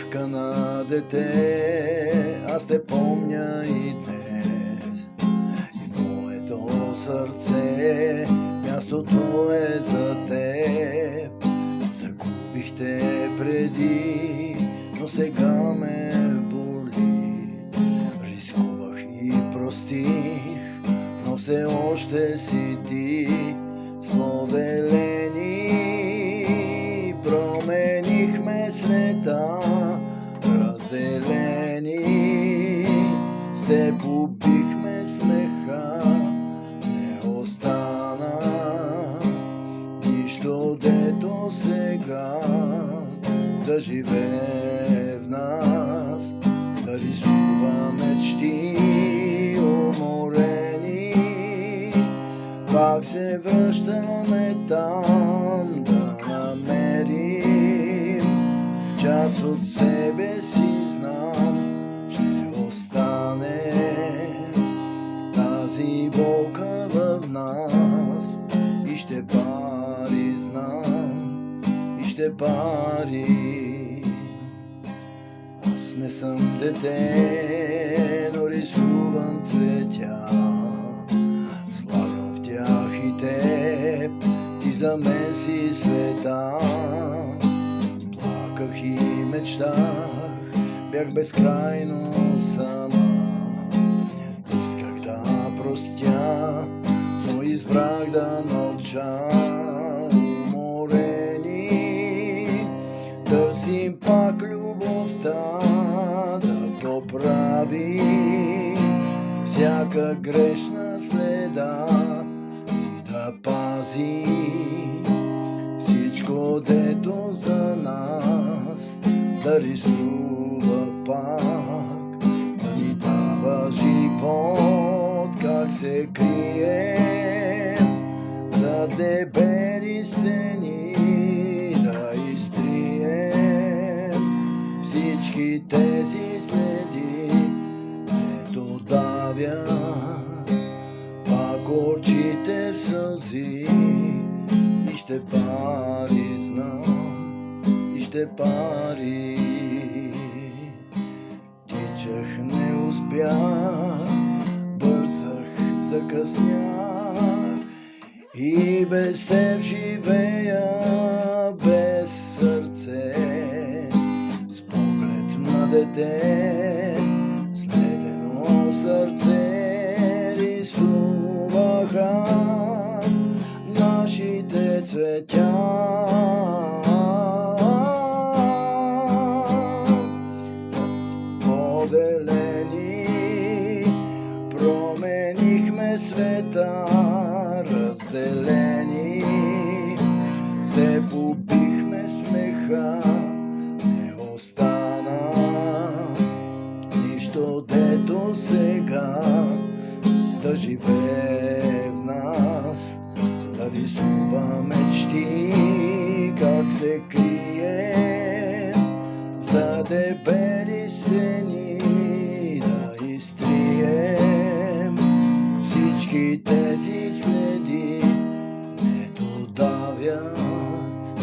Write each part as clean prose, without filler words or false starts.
усмивка на дете, аз те помня и днес. И в моето сърце мястото е за теб. Загубих те преди, но сега ме боли. Рискувах и простих, но все още си ти. Споделени променихме света, разделени с теб убихме смеха. Не остана нищо, дето сега да живее в нас, да рисува мечти уморени. Пак се връщаме там, да намерим част от себе си, знам, ще остане тази болка в нас и ще пари, знам, и ще пари. Аз не съм дете, но рисувам цветя, слагам в тях и теб, ти за мен си света. Плаках и мечтах, бях безкрайно сама. Исках да простя, но избрах да мълча. Уморени търсим пак любовта, да поправи всяка грешна следа и да пази всичко, дето за нас, да рисува пак, да ни дава живот. Как се крием за дебели стени, да изтрием всички тези следи, дето давят пак очите в сълзи. И ще пари, знам, и ще пари. Тичах, не успях, бързах, закъснях и без теб живея без сърце. С поглед на дете, следено сърце, рисувах аз нашите цветя. Споделени променихме света, разделени с теб убихме смеха. Не остана нищо, дето сега да живее в нас, да рисува мечти. Как се крие за дебели стени, да изтрием всички тези следи, дето давят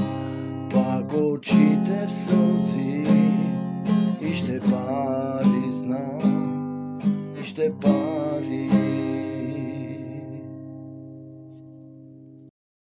пак очите в сълзи. И ще пари, знам, и ще пари.